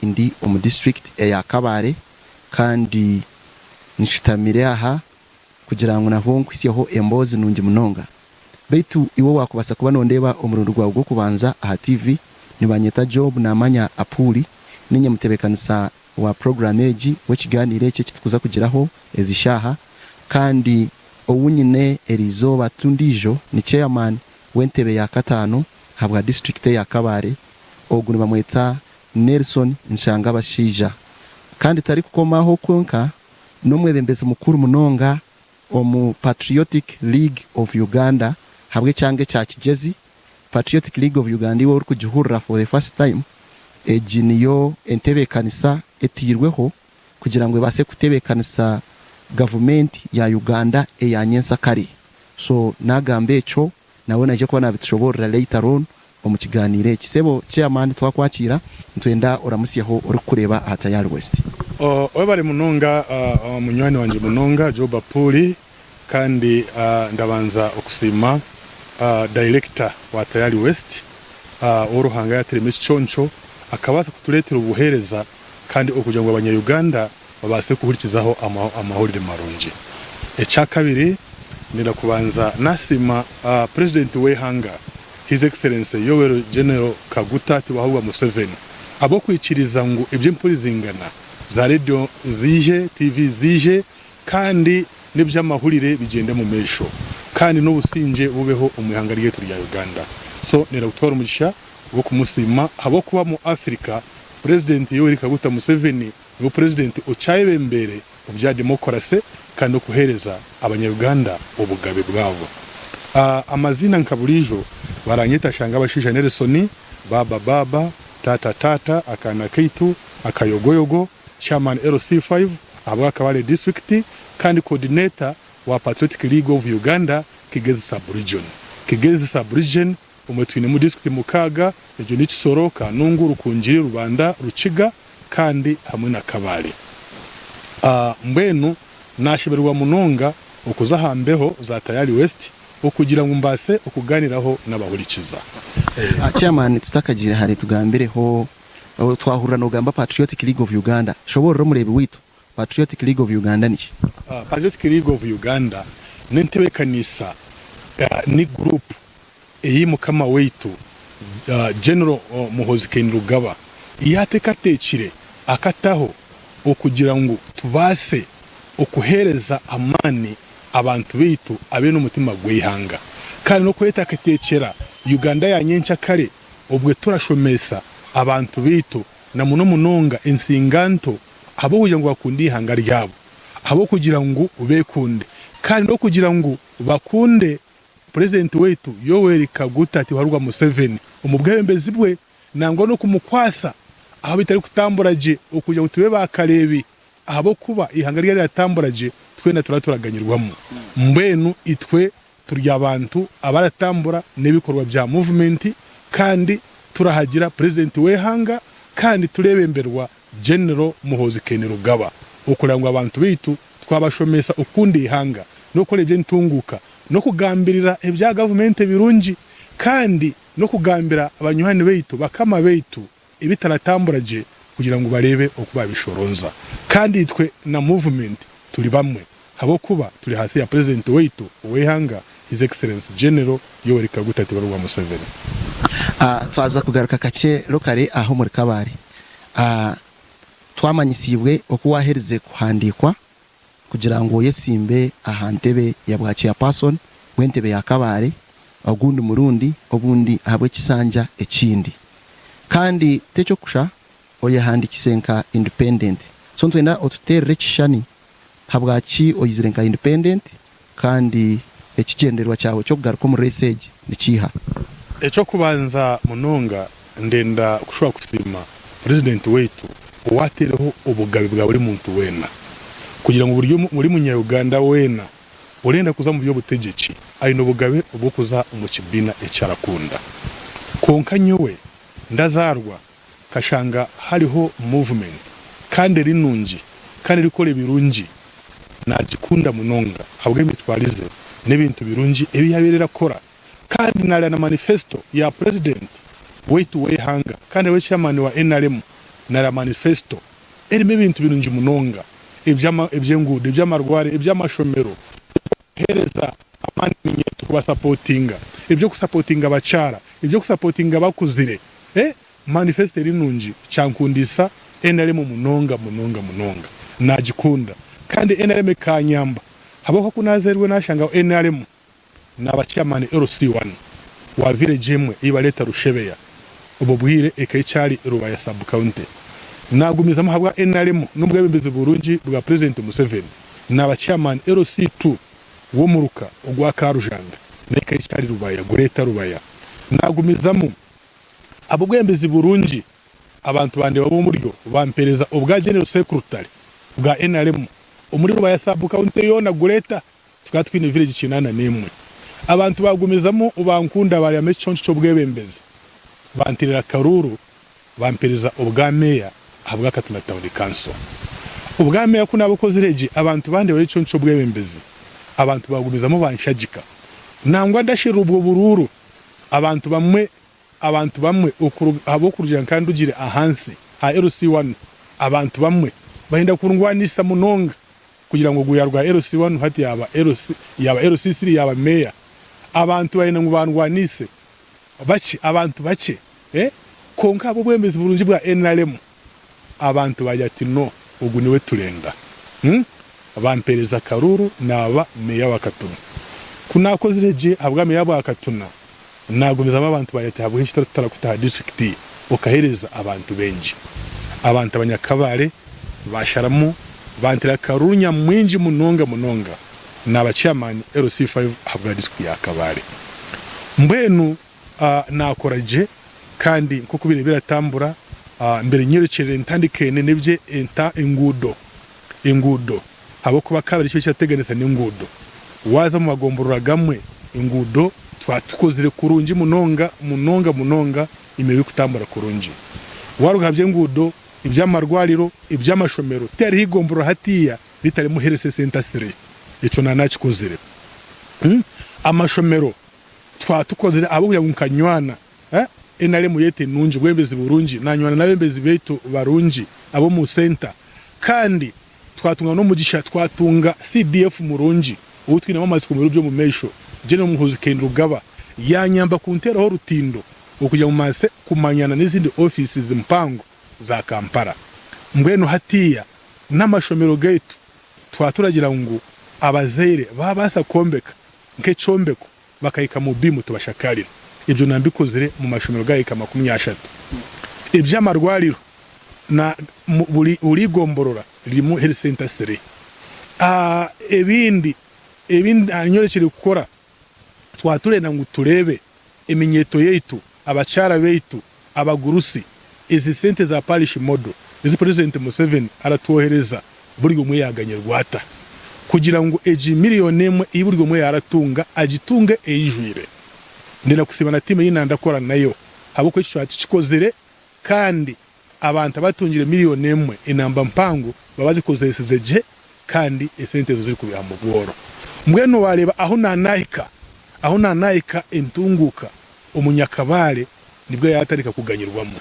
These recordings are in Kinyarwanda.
indi omu district ya Kabare kandi nishutamire aha kugira ngo nabo nkwisyeho embozi nungi munonga baitu iwo wakubasa kuba nondeba omurundo gwawe gwo kubanza aha TV nibanyeta Job namanya Apuli ninye mutebekanisa wa program eji wekiganire cye kitukuza kugiraho ezishaha kandi owunyine Elizoba Tundijo ni chairman wentebe ya katano habwa district ya Kabare oguni bamweta Nelson Nshanga Bashija kandi tari kukomaho konka nomwebembezi mukuru munonga omu Patriotic League of Uganda habwe cyange cya Kigezi Patriotic League of Uganda iwo urukujihurira for the first time ejiniyo entebekanisa etirweho kugira ngo base kutebekanisa government ya Uganda eyanyensa kari so nagambe echo nabona je ko nabitshobora later on omukiganire kisebo chairman twakwakira ntwenda oramusyeho uri kureba Hatayali West webale munonga munywani wanje munonga Job Apuli kandi ndabanza okusima director wa Hatayali West oruhanga ya Telemechi Choncho akabasa kutuletera ubuhereza kandi okugira ngo abanya-Uganda babase kuhurikizaho amahurire marungi echa kabiri nira kubanza nasima president wehanga His Excellency Yoweri General Kaguta Tiwahuwa Museveni abo kwikiriza ngo iby'impuri zingana za radio zije TV zije kandi n'iby'amahurire bigenda mu mesho kandi n'ubusinje bubeho umwihangariye turi ya Uganda so nira gutwara umugisha wo kumusima abo kuba mu Africa President Yoweri Kaguta Museveni ni president ucaye mbere ubya demokrasi kandi okuhereza abanya-Uganda ubugabe bwabo amazina nkaburijo baranyita Shanga Bashija Nelson baba tata akana kaitu akayogoyogo chairman LC5 abwa Kabale district kandi coordinator wa Patriotic League of Uganda Kigezi sub-region umutwine mu district mukaga ejo n'ikisoro Kanungu Rukunjiri Rubanda Rukiga kandi hamwe na Kabale mbenu nashiberwa munonga okuzahambeho za Hatayali West okugira ngo mbase okuganiraho n'abahurikiza chairman tutakagira hari tugambireho twahurira no gamba Patriotic League of Uganda shobora murebe witu Patriotic League of Uganda niki Patriotic League of Uganda nentebekanisa ni group eyi mukama weitu General Muhoozi Kainerugaba iyatekatechire akataho okugira ngo tubase okuhereza amani abantu bitu abe n'umutima gwihanga kandi no kweta akatekera Uganda yanyencha kare obwe turashomesa abantu bitu na muno munonga ensinganto abo kugira ngo bakundi ihanga ryabo abo kugira ngo ubekunde kandi no kugira ngo bakunde president wetu Yoweri Kaguta Tiwahuwa Museveni umubwembezi bwe nango no kumukwasa aho bitari kutamburaje okugira ngo tube bakarebi abo kuba ihanga ryari yatamburaje twena turaturaganyirwamo mbenu itwe turya abantu abaratambura nebikorwa bya movement kandi turahagira president wehanga kandi turebemberwa General Muhoozi Kainerugaba okurangwa abantu bitu twabashomesa ukundi ihanga no korebye ntunguka no kugambirira ebya government birungi kandi no kugambira abanyuhani bitu bakama bitu ibitaratamburaje kugira ngo barebe okuba bishoronza kandi itwe na movement turi bamwe habo kuba turi hasi ya president weitu wehanga His Excellency General Yoweri Kaguta Tiwahuwa Museveni twaza kugaruka kake lokare aho muri Kabare twamanyisibwe okuwahereze kuhandikwa kugira ngo yesimbe ahantebe ya bwaci ya person wentebe ya Kabare agundi murundi obundi habwe kisanja ekindi kandi techo kusha oye handikisenka independent so ntwenda otuterere kishani habwaci oyizirenka independent kandi ekigenderwa cyawe cyo kugaruka mu message nikiha echo kubanza munonga ndenda kushobora kusima president wetu watereho ubugabe bwa buri muntu wena kugira ngo buryo muri munya-Uganda wena urenda kuza mu byo butegeki ari no bugabe ubwo kuza mu kibina echarakunda konka nyowe ndazarwa kashanga hariho movement kandi rinungi kandi rikore birungi nagikunda munonga habwe mitwarize n'ibintu birungi ebi yaberera kora kandi nari na manifesto ya president wetu wehanga kandi we chairman wa NRM na la manifesto erimo ibintu birungi munonga iby'engudo iby'amarware iby'amashomero hereza amani minyeto kubasapotinga ibyo kusapotinga abacara ibyo kusapotinga abakuzire manifesto rinungi cyankundisa NRM munonga nagikunda kandi NRM kanyamba habaho kunazerwe nashanga NRM n'abacyamani LC1 wa village imwe iba leta Rushebeya ububwire ekayicari Rubaya sub county nagumizamo habwa NRM n'ubwebembezi burungi bwa president Museveni n'abacyamani LC2 wo muruka ugwa Karujanga n'ekayicari Rubaya gureta Rubaya nagumizamo abo bwembezi burungi abantu bande babo muryo bampereza ubwa general secretary bwa NRM umuri Rubaya sub county yona gureta tukatwine village kinana nemwe abantu bagumizamo ubankunda bari ameconcho cyo bwebembezi bantirira Karuru bampereza ubwa meya habwa Katuna town council ubwa meya kuna abakozi reji abantu bande bari concho bwebembezi abantu bagumizamo banshagika nangwa ndashira ubwo bururu abantu bamwe abo kurujya kandi ugire ahansi ha LC1 abantu bamwe bahinda kurungwanisa munonga kugira ngo guyarwa LC1 hati yaba LC3 yaba meya abantu bayina ngo bandwanise abantu bake konka abo bwembezi burungi bwa NRM abantu bajati no ugu niwe turenda bampereza Karuru naba meya wa Katuna kunakozireje habwa meya wa Katuna nagumizamo abantu bayati habwa hinshi tarakuta district okahereza abantu benji abantu abanyakabare basharamu bantira Karuru nyamwinji munonga n'abacyamani LC5 habwa district ya Kabare mbwenu nakoraje kandi nko kubire biratambura mbere nyerekere ntandikene nebye enta ingudo abo kuba kabiri cyo cyateganisa n'ingudo waza mu bagomborora gamwe ingudo twatukozire kurungi munonga imebe kutambura kurungi warugabye ingudo iby'amarwariro iby'amashomero teri higomboro hatiya bitari mu herese center street ico nanakikozire amashomero twatukozire abo kugira ngo nkanywana NRM yete nunji bwembezi burungi nanywana nabembezi betu barungi abo mu center kandi twatunga no mugisha twatunga CDF murungi ubutwina mamazi ku biro byo mu mesho jene muhuzi kendrugaba yanyamba kuntera ho rutindo ukujya mu mase kumanyana n'izindi offices mpango za Kampala mbweno hatiya n'amashomero gaitu twaturagira ngo abazere babasa kombeka nke combeko bakayika mu bimu tubashakarira ibyo nambikozire mu mashomero gayika 30 iby'amarwariro na urigomborora limu health center sere ebindi anyorekere gukora twaturenda ngo turebe iminyeto yetu abacara betu abagurusi izi sente za parish model izi president Museveni aratuohereza buri gumwe yaganye rwata kugira ngo eji miliyoni emwe iburi gumwe yaratunga agitunge eyijwire ndenda kusiba na time yina ndakora nayo habo ko cyo kikozere kandi abantu batungire miliyoni emwe inamba mpango babazi kozeseze kandi esente zo ziri kubiha mu bworo mbweno wareba aho nanayika entunguka umunyakabare nibwo yatarika kuganyirwamo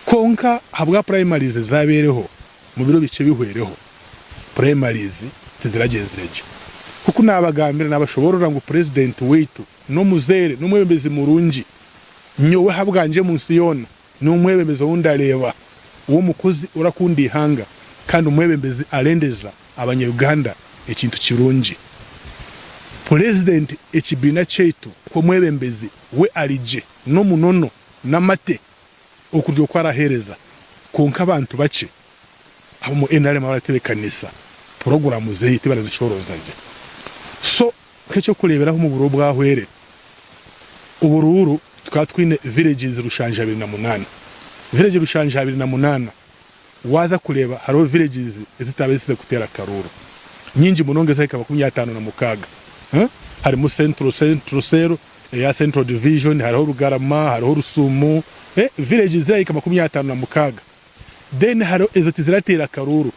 konka habwa primaries zabereho mu biro bice bihwereho primaries tiziragenzeje kuko nabagambira nabashoborora ngo president wetu no muzere no mwebembezi murungi nyowe habwanje munsi yona no mwebembezi wundareba uwo mukozi urakundi hanga kandi umwebembezi arendeza abanyarwanda ikintu kirungi president ekibina chetu ko mwebembezi we alije no munono namate okujyo kwarahereza konka abantu bace abo mu NRM baratebekanisa programu zehite barazishorozanje so kecho kureberaho mu buro bwahwere ubururu twatwine villages rushanja 28 waza kureba haro villages zitabesize kutera Karuru nyinji munonge zahika 50 na mukaga harimo central sero ya central division hariho Rugarama hariho Rusumo villages zahika 50 na mukaga then haro ezo tiziratera Karuru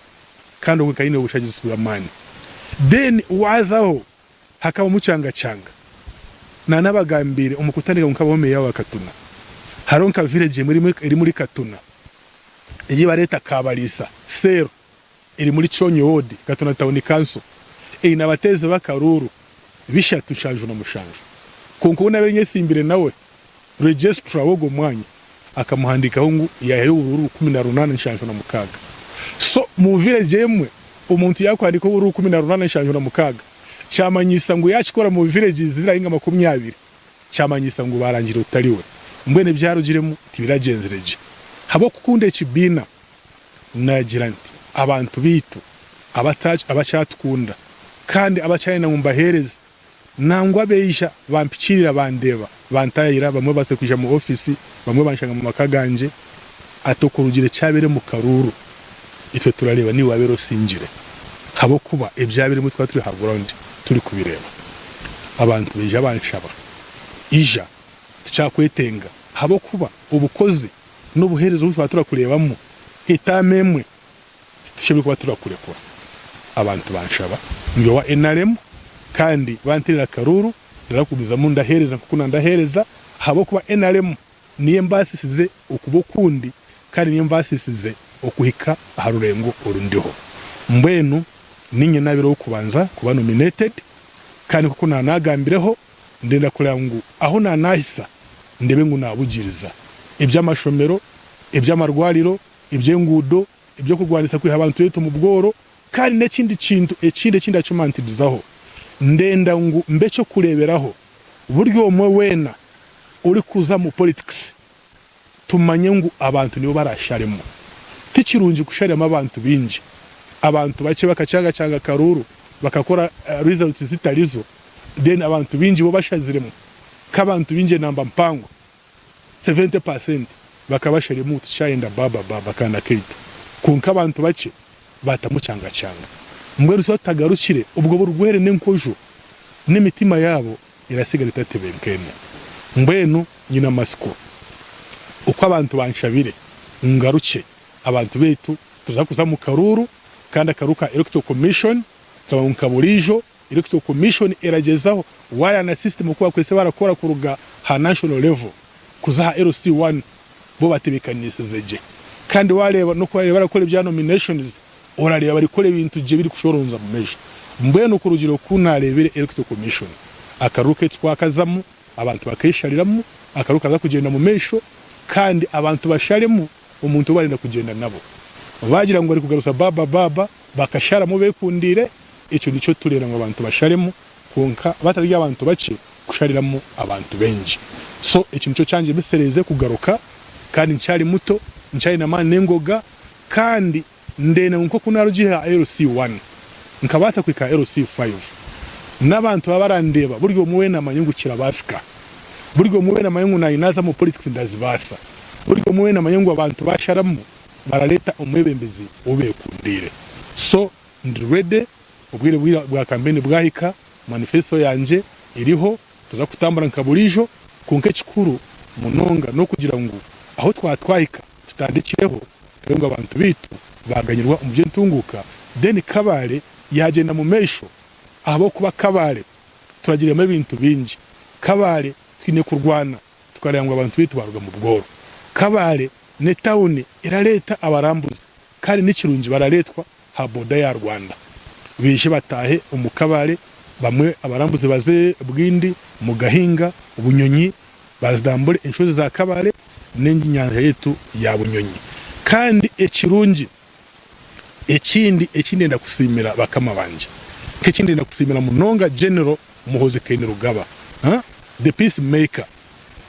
kandi ukayine ubushagizi suramani then wazaho hakaba mucanga na nabagambire umukutanira mukabome yawa Katuna haronka village iri muri Katuna iyi bareta Kabalisa Sero iri muri Chonyi Ward Gatuna Town Council nabateze bakaruru bishatu shanju na mushanju kunkubona benye simbire nawe registra wogo mwanya akamuhandikaho ngo yahe ururu 18 nshanju na mukaga so mu village yemwe umuntu yakwandika ururu 18 nshanju na mukaga cyamanyisa ngo yakikora mu village zirahinga 20 cyamanyisa ngo barangira utariwe mbwene byarugiremo tibiragenzereje habo kukunde kibina nagira nti abantu bitu abachatukunda kandi abachayina ngumbahereza nangwa beisha bampikirira bandeba bantayira bamwe base kuja mu office bamwe banshanga mu makaganje atokurugire cyabere mu karuru itwe turareba ni wabero sinjire habo kuba ebyabere mu twaturi haground turi kubireba abantu beja banshaba ija tucyakwetenga habo kuba ubukozi n'ubuherezo twatura kurebamo itamemwe tushobye kuba turakurekura abantu banshaba ngo wa NRM kandi bantirira karuru ndarakubiza mu ndahereza kuko nandahereza habo kuba NRM niye mbasisize ukubokundi kandi niye mbasisize okuhika harurengo urundiho mbwenu ninye nabiro ukubanza kuba nominated kandi kuko nanagambireho ndenda kurangu aho nanahisa ndebe ngo nabugiriza iby'amashomero iby'amarwariro iby'engudo ibyo kugwanisa kwiha abantu yetu mu bworo kandi n'ikindi kintu ekindi acumantirizaho ndenda ngo mbecho kureberaho buryo omwe wena uri kuza mu politics tumanye ngo abantu nibo barasharemo tikirungi kusharema abantu binji abantu bake bakacanga karuru bakakora results zitarizo then abantu binji bo bashaziremo kabantu binje namba mpango 70% bakabasharemu tushayenda baba kana keito kunka abantu bake batamucanga mbwe ruso tagarukire ubwo burwere n'enkojo n'imitima yabo irasigara itatebenkene mbwenu nyina masiko uko abantu banshabire ngaruke abantu betu tuzakuza mu karuru kandi akaruka electoral commission twamunkaburijo electoral commission eragezaho wala na system kwa kwese barakora kuruga ha national level kuzaha LC1 bo batebekanisizeje kandi wareba no kwa barakora bya nominations orareba bari kore ibintu je biri kushoronza mu meje mbwenu kurugiro kunarebere electoral commission akaruke twakazamu abantu bakayishariramo akaruka za kugenda mu mesho kandi abantu basharemo umuntu barenda kugenda nabo bagira ngo ari kugarusa baba bakashara mu bekundire ico nico turera ngo abantu basharemo konka batarya abantu bake kushariramo abantu benji so ico nico canje bisereze kugaruka kandi ncyari muto ncyari na manengoga kandi ndene nko kunarugiha LC1 nkabasa kwika LC5 n'abantu babarandeba buryo muwe na manyungukira basika buryo muwe na manyungu na inaza mu politics ndazibasa buryo muwe na manyungu abantu basharamu baraleta umwebembezi ubekundire so ndrede ubwire bwa campaign bwahika manifesto yanje iriho tuza kutambura nkaburijo kunke kikuru munonga no kugira ngo aho twatwahika tutandikireho ngo abantu bitu baganyirwa umuje ntunguka then kabare yagenda mu mesho abo kuba kabare turagiremo ibintu binji kabare twine kurwana tukarangwa abantu bitu baruga mu bworo kabare ne town iraleta abarambuzi kandi n'ikirungi baraletwa ha boda ya Rwanda bishe batahe umukabare bamwe abarambuzi baze bwindi mu gahinga ubunyonyi bazdambule inshozi za kabare n'ingi nyanja yetu ya bunyonyi kandi ekirungi ekindi ndakusimira bakama banje kekindi ndakusimira munonga general muhoze kene rugaba the peacemaker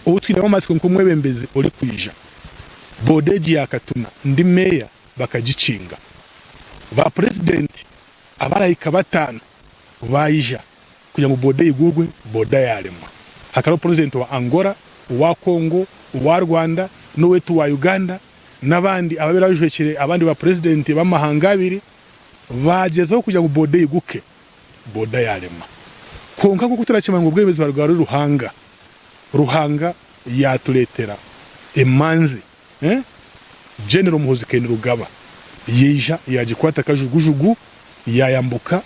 utwina bamasiko nkumwebembezi uri kwija bodeji yakatuna ndi meya bakagicinga ba president abarayika batanu bayija kugira ngo bode igurwe boda yarema hakaro president wa Angola wa Congo wa Rwanda no wetu wa Uganda nabandi ababirajwekere abandi ba president b'amahanga abiri bagezeho kugira ngo bode iguke boda yarema konka kuko turakima ngo bwebezi barwara ruhanga yatuletera emanzi general muhozi kene rugaba yija yagikwata kajugujugu yayambuka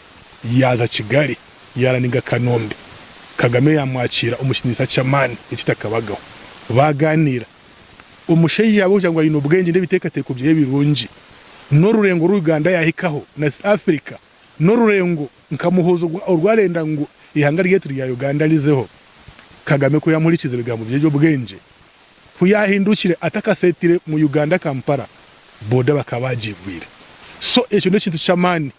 yaza Kigali yaraniga Kanombe Kagame yamwakira umushinisa cyamani ikitakabagaho baganira umusheyi yabo cyangwa yino bwenge n'ibiteekateko bye birungi n'orurengo rw'Uganda yahikaho na Africa n'orurengo nkamuhozo urwarenda ngo ihanga ryetu rya Uganda lizeho Kagame ko yamurikize bigambo byo bwenge kuyahindukire atakasetire mu Uganda Kampala boda bakabajibwira so ekyo n'ekintu cyamani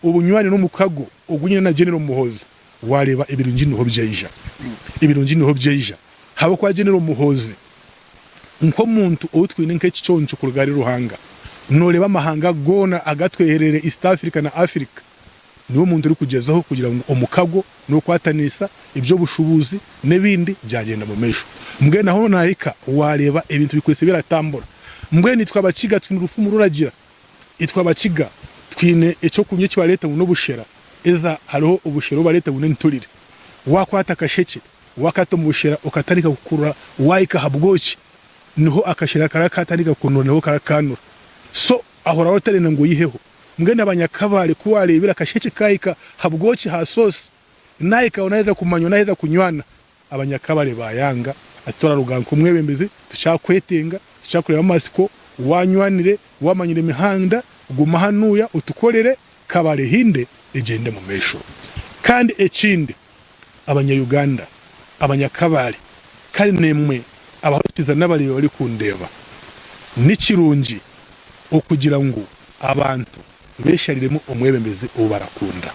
ubunywani n'umukago ogunyina na General Muhozi wareba ibirungi niho byeija habo kwa General Muhozi nko muntu utwine nk'ekiconco ku rugari ruhanga noreba amahanga gona agatweherere East Africa na Africa niwo muntu uri kugezaho kugira ngo omukago no kwatanisa ibyo bushubuzi nebindi byagenda mu mesho mbwe naho nahika wareba ibintu bikwese biratambura mbwe nitwa abakiga twine urufumu ruragira itwa abakiga twine eco kunye cyo leta no bushera eza hariho ubushero baleta bune nturire wakwata kasheke wakato mu bushera ukatarika gukura wayika habwoki niho akashira karakatarika kunoneho karakanura so ahora watarena ngo yiheho mbwene abanyakabale kuwarebera kasheke kayika habwoki hasosi nayika unaweza kumanywa naheza kunywana abanyakabale bayanga atora ruganko mwebembezi tushakwetenga tushakureba amasiko wanywanire wamanyire imihanda gumahanuya utukorere kabale hinde egende mu mesho kandi ekindi abanya-Uganda abanyakabale kali nemwe abahotiza n'abali bari kundeba n'ikirungi okugira ngo abantu beshariremo omwebembezi obarakunda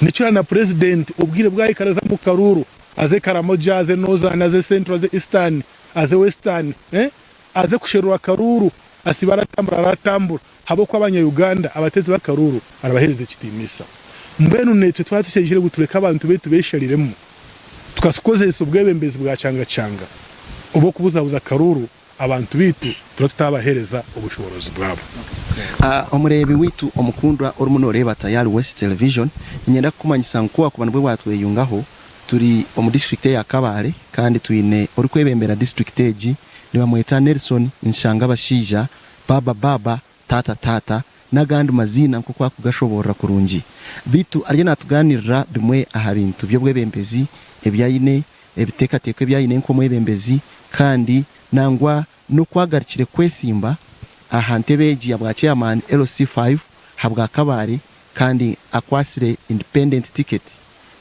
nicyo na president ubwire bwayikaraza mu Karuru aze Karamoja aze Northern aze Central aze Eastern aze Western aze kusherura Karuru asibaratambura aratambura habo kwa abanya-Uganda abatezi bakaruru arabahereze kitimisa mbenu nece twatushyigire gutureka abantu betu beshariremo tukasukozesa ubwebembezi bwa canga ubo kubuzabuza Karuru abantu bitu turatabahereza ubushoborozi bwabo omurebi witu omukundwa orumunore Tayari West Television nyenda kumanyisa nkuwa ku bantu bwe batweyungaho turi omu district ya Kabale kandi tuine ori kwebembera district egi ni bamweta Nelson Nshanga bashija baba tata nagandi mazina nko kwa kugashobora kurungi bitu arye natuganirira bimwe aha bintu byo bwebembezi ebyayine ebitekateko ebyayine nko mwebembezi kandi nangwa no kwagarikire kwesimba aha ntebeji yabwa chairman LC5 habwa Kabare kandi akwasire independent ticket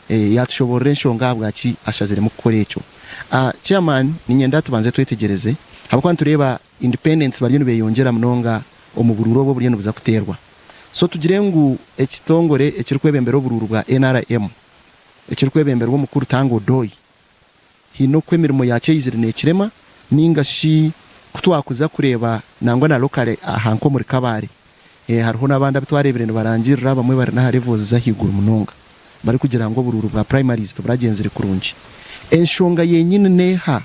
yatushobora nshonga bwaki ashazire mu gukora eco chairman ninyenda tubanze twetegereze habwa tureba independence bari beyongera mnonga omubururo bo buriye nubuza kuterwa so tugire ngu ekitongore ekirikwebembera obururu bwa NRM ekirikwebembera wo mukuru tango doyi hino kwemirimo yacyizire nekirema ninga shi kutwakuza kureba nangwa na lokale ahanko muri Kabare hariho nabandi bitwarebere barangirira bamwe bari na levels zahigura munonga bari kugira ngo bururu bwa primaries to bragenzire kurunji enshonga yenyine neha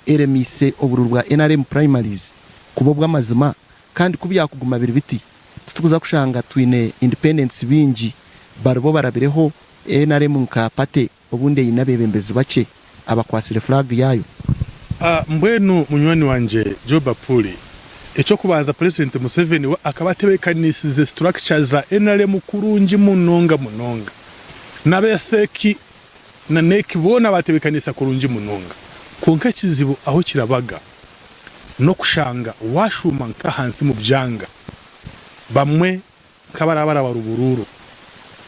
eremise obururu bwa NRM primaries kubo bw'amazima kandi kubya kuguma biri biti tutukuza kushanga twine independence bingi barbo barabireho NRM nkapate obunde yinabebembezi bace abakwasire flag yayo mbwenu munywani wanje Job Apuli echo kubanza President Museveni akabatebekanisize structures za NRM kurungi munonga nabeseki na neki bona batebekanisa kurungi munonga konka kizibu aho kirabaga no kushanga washuma nka hansi mu byanga bamwe kabarabara barubururu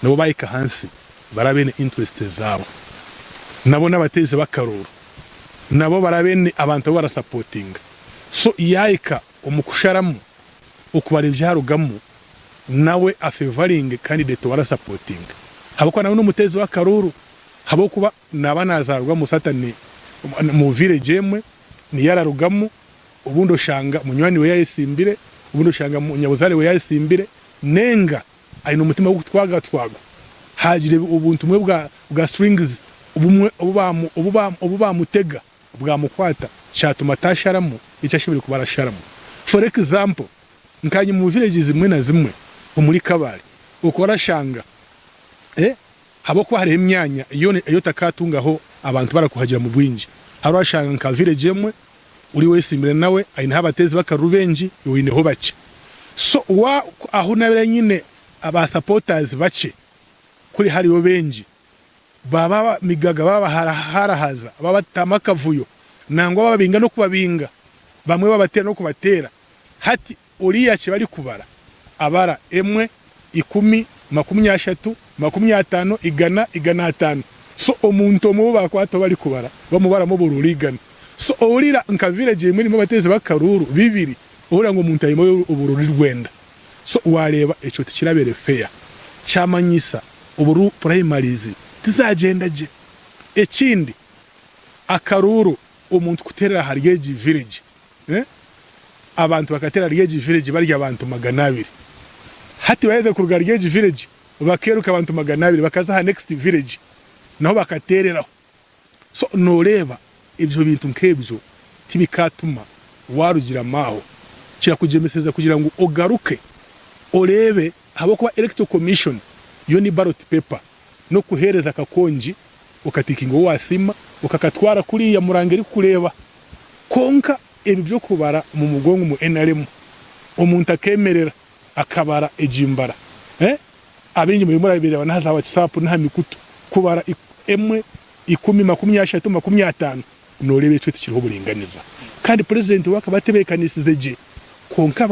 nabo bayika hansi barabene interest zabo nabo nabateze bakaruru nabo barabene abantu bara supporting so yaika omukusharamu okubare byarugamu nawe afavoring candidate wara supporting habako nawe n'umutezi wa Karuru habo kuba nabanazarwa mu satani mu village emwe ni yararugamu ubundo shanga munywani we yayisimbire ubundo shanga munyabuzare we yayisimbire nenga ari no mutima wo gutwaga hagire ubuntu mwe bwa strings ubumwe obuba mutega bwa mukwata cyatuma tasharamu icyashibiri kubara sharamu for example nkanye mu villages zimwe na zimwe muri Kabare ukora shanga habo ko hari imyanya iyo takatungaho abantu barakuhagira mu bwinji haro shanga nka village emwe uri wese imbere nawe ayina abatezi bakarubenji iwineho bace so wa aho nabere nyine aba supporters bace kuri hariyo benji baba migaga baba harahaza baba tamakavuyo nangwa babinga no kubabinga bamwe babatera no kubatera hati uriya kibari kubara abara emwe 10 30 50 igana 5 so omuntu omu bakwato bari kubara bamubara mu bururigana so urira nka village muri mu bateze bakaruru bibiri ura ngo umuntu ayimo ubururi rwenda so wareba eco tikirabere fair cyamanyisa uburu primaries tizagenda je ekindi akaruru umuntu kuterera haryeji village abantu bakatera haryeji village barya abantu 200 hati waweze kuruga haryeji village bakeruka abantu 200 bakaza ha next village naho bakatereraho so noreba ibyo bintu nkebyo tibikatuma warugira maho kira kujemeseza kugira ngo ogaruke orebe habo kuba electoral commission yo ni ballot paper no kuhereza kakonji ukatikingo wasima ukakatwara kuri ya murangeri kureba konka ebi byo kubara mu mugongo mu NRM umuntu akemerera akabara ejimbara abingi mu murabire banaza WhatsApp nta mikutu kubara emwe 10 50 norebe cyo tikiriho buringaniza kandi president wakabatebekanisize je konka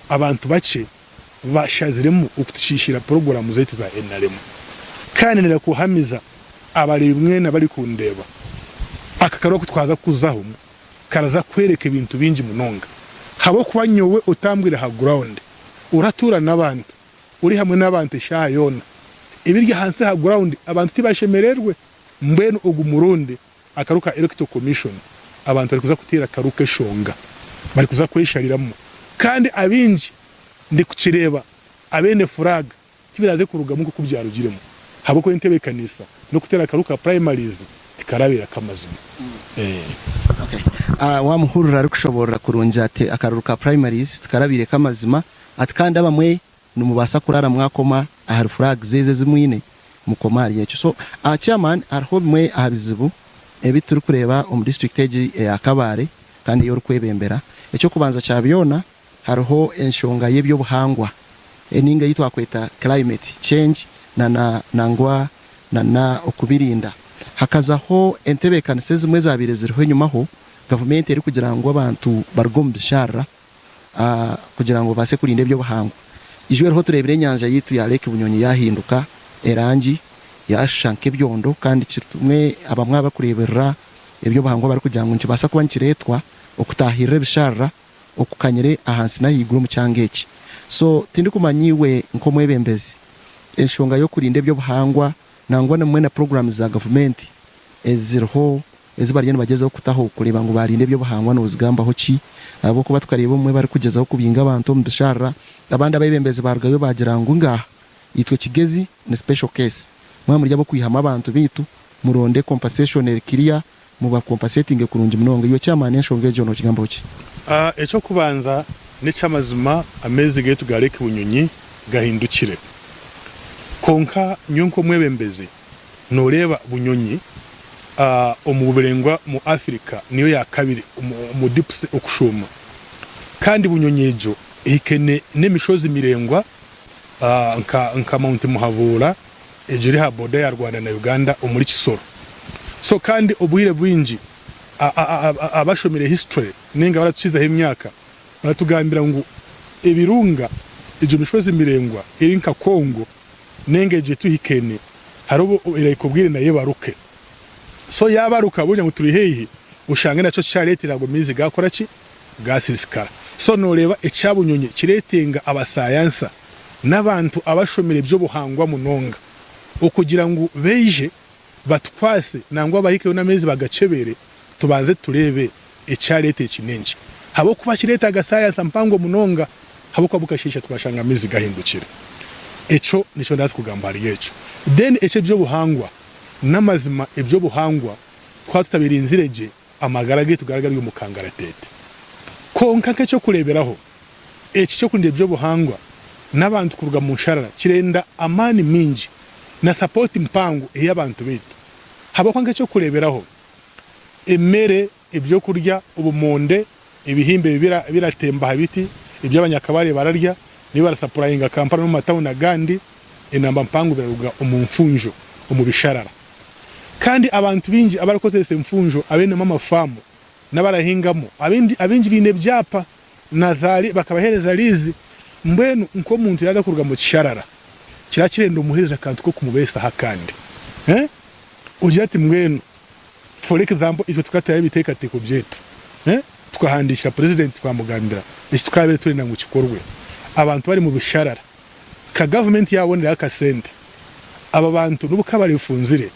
abantu bace bashaziremo ukutishishira program zetu za NRM kandi nira kuhamiza abari bimwe nabari kundeba akakaro kutwaza kuzaho karaza kwereka ibintu bingi munonga habo kubanyowe utambwira ha ground uratura n'abantu uri hamwe n'abantu shayona ibirya hanse ha ground abantu tibashemererwe mbeno ugumurundi akaruka electoral commission abantu bari kuza kutira karuke shonga bari kuza kweshariramo kandi abinji ndi kukireba abene flag tibiraze kuruga mu kubyarugiremo habo ko intebekanisa no kutera karuka primaries tikarabira kamazima wa muhurura ari kushobora kurunja ate akaruka primaries tikarabire kamazima atkandi abamwe numubasa kurara mwakoma ahari flag zeze zimwine mukomari yecho so chairman arho mwe abizibu ebituri kureba mu district age ya Kabare kandi yo rukwebembera icyo kubanza cyabiyona hariho enshonga y'ebyo buhangwa eninga yitwa kweta climate change nangwa na okubirinda hakazaho entebekanise zimwe zabire ziriho nyumaho government eri kugira ngo abantu bargom bishara kugira ngo base kurinde ebyo buhangwa ijwe riho turebire nyanja yitu ya Lake Bunyonyi yahinduka erangi yashanke byondo kandi kitumwe abamwe bakurebera ebyo buhangwa bari kugira ngo nkibasa kuba nkiretwa okutahirira bishara okukanyire ahansi nahiguru mu cyangeki so tindi kumanyiwe nko mwebembezi enshonga yo kurinde ebyo buhangwa nangwa na mwena programs za government ezirho ezibariyene bagezaho kutaho kureba ngo barinde ebyo buhangwa no zigamba ho ki abo kuba tukareba umwe bari kugezaho kubinga abantu mu dushara abandi abebembezi bargayo bagira ngo ngaha yitwe Kigezi ni special case mwa muri yabo kwihama abantu bitu muronde compensation kiriya muba compensating kurungi munonga iyo cyamane enshonga ejo no kigambo ki eco kubanza ni cyamazima amezi getu ga Lake Bunyonyi gahindukire konka nyunko mwebembezi noreba Bunyonyi umuburengwa mu Afrika niyo ya kabiri mu dipse okushoma kandi Bunyonyi ejo ikene nemishozi mirengwa nka Mount Muhabura ejo ri ha border ya Rwanda na Uganda umuri Kisoro so kandi obuhire bwinji abashomire history ninga baracizaho imyaka baratugambira ngo ebirunga ejo mishozi mirengwa iri nka Kongo nengeje tuhikene harobo irayikubwire naye baruke so yabaruka bunya ngo turi hehe ushange naco cyaretira ngo mizi gakora ki gasisikara so noreba ecyabunyonye kiretenga abasayansa n'abantu abashomire byo buhangwa munonga okugira ngo beje batwase nangwa bahike n'amezi bagacebere tubanze turebe ecyarete kinenje habo kuba kireta agasayansa mpango munonga habo kwa bukashisha twashanga mizi gahindukira eco nico ndazi kugambara yeco then eco byo buhangwa namazima ebyo buhangwa kwa tutabirinzireje amagarage tugaragara mu kangaratete konka cyo kureberaho eki cyo kunde byo buhangwa n'abantu kuruga mu nsharara kirenda amani minji na support mpango y'abantu bitu haba kwanka cyo kureberaho emere ibyo kurya ubumonde ibihimbe biratemba habiti ibyo abanyakabare bararya ni barasapurayinga Kampala no matawu na Gandi inamba mpango beruga umumfunjo umubisharara kandi abantu bingi abarakoze mfunjo abene mama famu n'abarahingamo abinji bine byapa nazari bakabahereza lizi mbwenu nko muntu yaza kuruga mu kisharara kirakirenda umuhereza kantu ko kumubesa hakandi ugira ati mbwenu for example izo tukataye ibiteka teko byetu tukahandisha president twamugambira iki tukabere turenda ngo kikorwe abantu bari mu bisharara ka government yabonera akasente aba bantu n'ubukabari bufunzire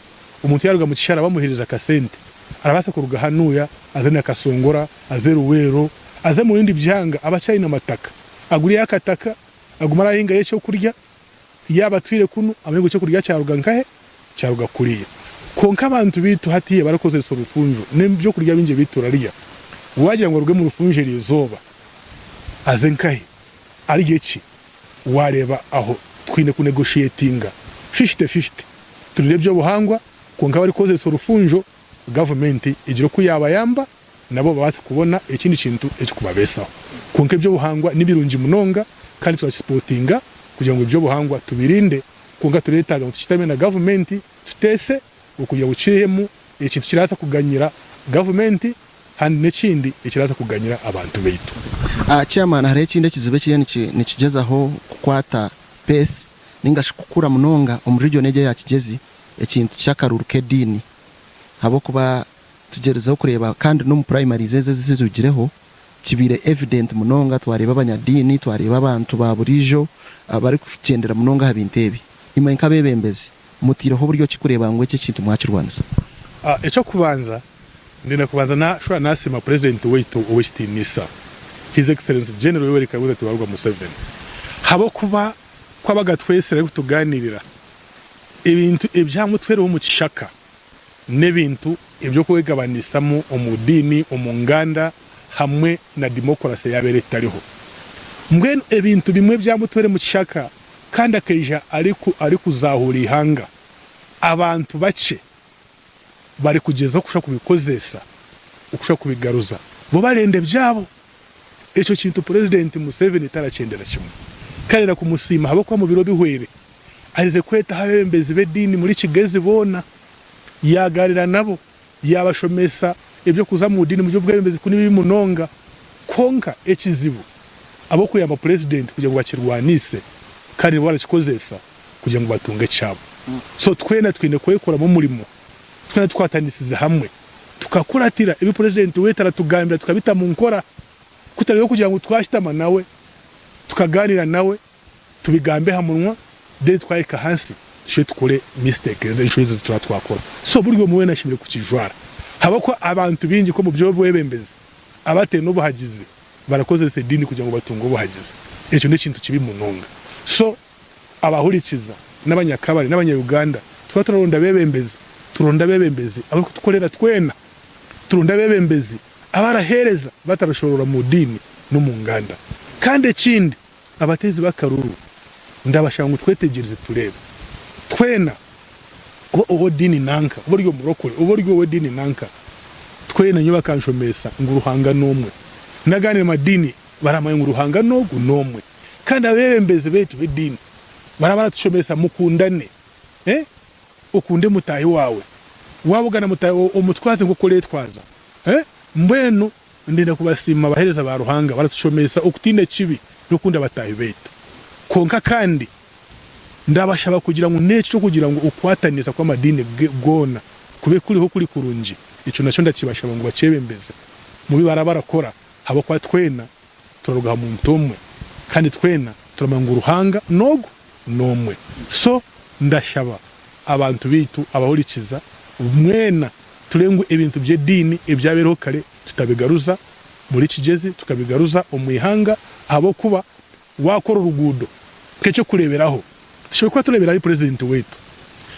umuntu yaruga mu kishara bamuhereza akasente arabasa kuruga hanuya azana akasongora azeruwero aze mu bindi byanga abacayina amataka aguriye akataka agumara hinga yecho kurya yaba twire kuno amego cyo kurya cyaruga nkahe cyaruga kuriye konka abantu bitu hatiye barakoze so rufunjo n'ibyo kurya binje biturariya waje ngo ruge mu rufunje rizoba aze nkahe ari geki wareba aho twine ku negotiatinga 50-50 turire byo buhangwa konka bari koze so rufunjo government ijiro kuyaba yamba nabo babasa kubona ikindi kintu cyo kubabesaho konka byo buhangwa nibirungi munonga kandi twasportinga kugira ngo ibyo buhangwa tubirinde konka turetaga tutitame na government tutese ukugira uciyemo ikintu kirasa kuganyira government handi n'ikindi ikiraza kuganyira abantu beitu chairman hari ikindi kizibe kiri nikigezaho kukwata pesi ningashukura munonga omurijo neje yakigezi ikintu cyakaruruke dini habo kuba tugerezaho kureba kandi no mu primary zeze zizugireho kibire evident munonga twareba abanyadini twareba abantu ba burijo abari kugendera munonga habintebi imwe nkabebembezi mutireho buryo kikureba ngo iki kintu mwakirwanisa eco kubanza ndina kubanza na shwa nasima president wetu Nisa His Excellency General Yoweri Kaguta Tiwarwa Museveni habo kuba kwabaga twese rero tuganirira ibintu ibyamutwere wo mu kishaka n'ibintu ibyo kwegabanisamo umudini umunganda hamwe na demokrasi yabere tariho mbwe ibintu bimwe byamutwere mu kishaka kandi akeja ari kuzahura ihanga abantu bace bari kugeza kusha kubikozesa ukusha kubigaruza bo barende byabo eco kintu president Museveni taracendera kimwe karera kumusima habo kwa mu biro bihwere arize kweta habembezi bedini muri kigezi bona yagarira nabo yabashomesa ibyo kuza mu dini mu byo bwembezi kuni bimunonga konka ekizibu abo kuyamba president kugira ngo bakirwanise kandi barakikozesa kugira ngo batunge cyabo so twena twine kwekora mu murimo twena twatanisize hamwe tukakuratira ibi president wetara tugambira tukabita mu nkora kutariyo kugira ngo twashitama nawe tukaganira nawe tubigambe hamunwa de twayika hasi tshwe tukore mistakes ejo twakora so buryo muwe nashimire kukijwara habako abantu bingi ko mu byo bwebembeze abate no buhagize barakoze se dini kugira ngo batungo buhagize ejo ni kintu kibi munonga so abahurikiza n'abanyakabari n'abanyayuganda twataronda bebembeze turonda bebembeze abako tukorera twena turonda bebembeze abarahereza batarashorora mu dini no mu nganda kandi kindi abatezi bakaruru ndabashanga twetegereze turebe twena ubo dini nanka uburyo murokore uburyo we dini nanka twena nyoba kanshomesa nguruhanga nomwe nagane madini baramaye nguruhanga nogu nomwe kandi abebembeze betu bedini barabara tushomesa mukundane ukunde mutayi wawe wabugana mutayi umutwaze ngo kole twaza mbwenu ndenda kubasima bahereza ba ruhanga baratushomesa ukutinde kibi rukunda batayi betu konka kandi ndabashaba kugira ngo neco kugira ngo ukwatanisa kwa madini gona kube kuriho kuri kurunji ico naco ndakibashaba ngo bacebembeze mubi barabarakora habo kwa twena turuga mu ntomwe kandi twena turamanga uruhanga nogo nomwe so ndashaba abantu bitu abahurikiza mwena turengu ibintu bye dini ibyabereho kare tutabigaruza muri kigezi tukabigaruza umwihanga abo kuba wakora urugudo keco kureberaho tshwe kwa tureberaho president wetu